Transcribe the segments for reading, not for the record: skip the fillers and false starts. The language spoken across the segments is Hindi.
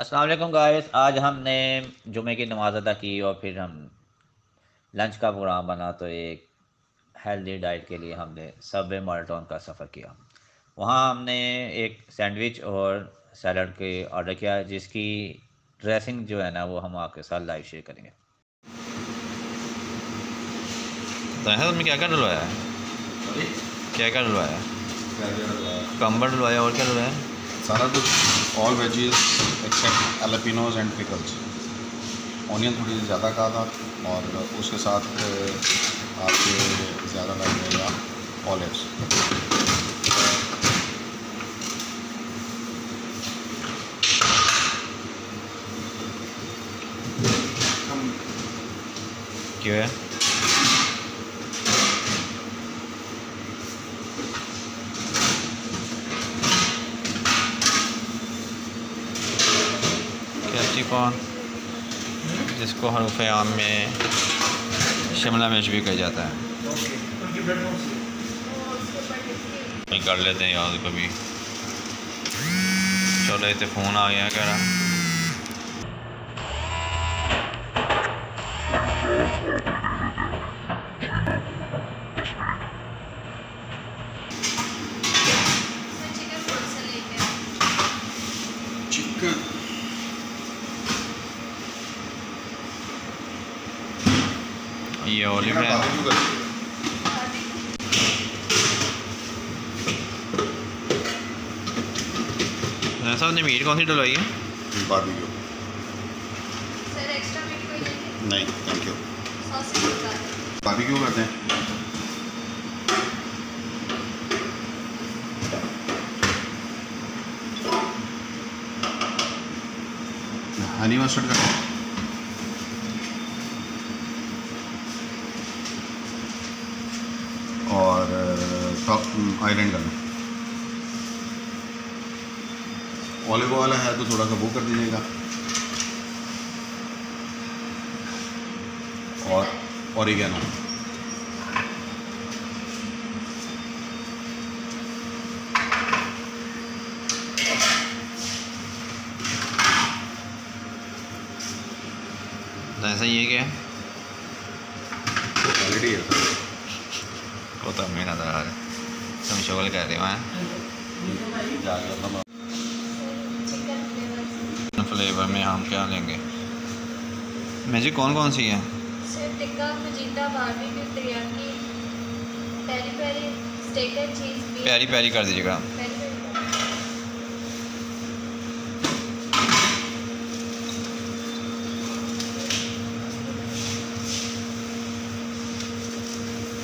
अस्सलाम वालेकुम गाइस। आज हमने जुमे की नमाज़ अदा की और फिर हम लंच का प्रोग्राम बना, तो एक हेल्दी डाइट के लिए हमने सबवे मॉल टाउन का सफ़र किया। वहाँ हमने एक सैंडविच और सैलड के ऑर्डर किया, जिसकी ड्रेसिंग जो है ना वो हम आपके साथ लाइव शेयर करेंगे। तो ऐसा तुमने क्या क्या डलवाया है? क्या क्या डलवाया है? कम्बर डलवाया और क्या डलवाया? सारा कुछ, all veggies except jalapenos and pickles. Onion थोड़ी ज़्यादा का था और उसके साथ आपके ज़्यादा लग जाएगा ऑलिव्स। क्यों है? कैप्सिकम, जिसको हरूफ आम में शिमला मिर्च भी कहा जाता है। कर लेते हैं याद कभी। चलो इतने फ़ोन आ गया कह रहा। चिकन ये ऑलिव है। साहब ने मीट कौन सी डलवाई है? बारबेक्यू। सर एक्स्ट्रा मीट कोई लेंगे? नहीं थैंक यू। सॉसेज बता दें। बारबेक्यू करते हैं। हनी मस्टर्ड करते हैं और टॉप आइलैंड करना। ऑलिव ऑयल है तो थोड़ा सा वो कर दीजिएगा और ऑरिगेनो। तो ऐसा ये क्या है? ऑलरेडी है वो तो हमें नजर आ रहा है। तुम शगल कर रहे हो हैं? Chicken flavour. फ्लेवर में हम क्या लेंगे? मैजिक कौन कौन सी है? Sir tikka, fajita, barbecue, biryani, peri peri, steak and cheese भी। प्यारी प्यारी कर दीजिएगा। पेरी पेरी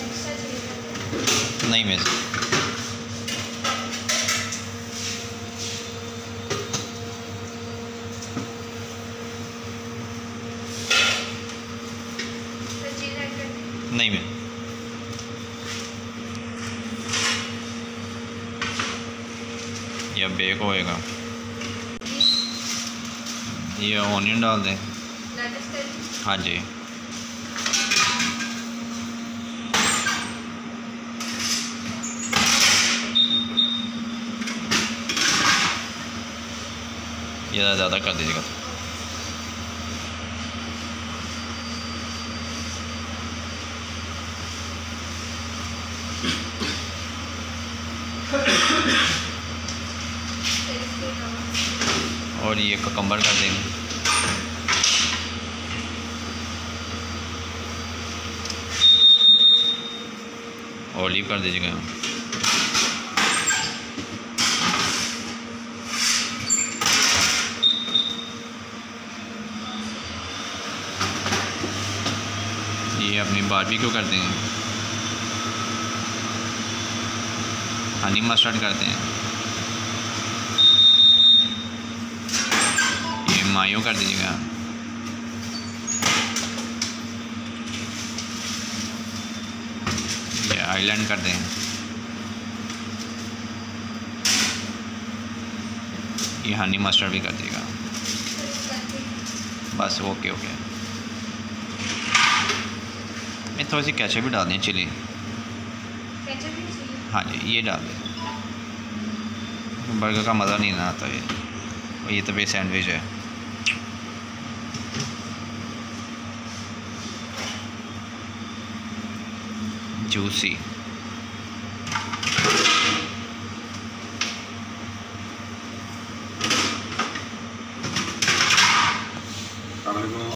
एक्स्ट्रा चीज़। नहीं मिस। सर चीज़ ऐड कर दें। नहीं मिस। या बेक होएगा। ये ऑनियन डाल दें। लेट्स कर दें। हाँ जी। ये ज़्यादा कर दीजिएगा। फिर इसके नमक। और ये ककम्बर कर देंगे। ऑलिव कर दीजिएगा। ये अपनी बारबेक्यू करते हैं। हनी मस्टर्ड करते हैं। ये मायो कर दीजिएगा। ये आइलैंड कर दें। ये हनी मस्टर्ड भी कर दीजिएगा। बस ओके ओके। मैं थोड़ी सी केचप भी डाल दें, चिली। केचप भी चाहिए? हाँ जी ये डाल दें। बर्गर का मज़ा नहीं ना आता ये। और ये तो बे सैंडविच है। जूसी।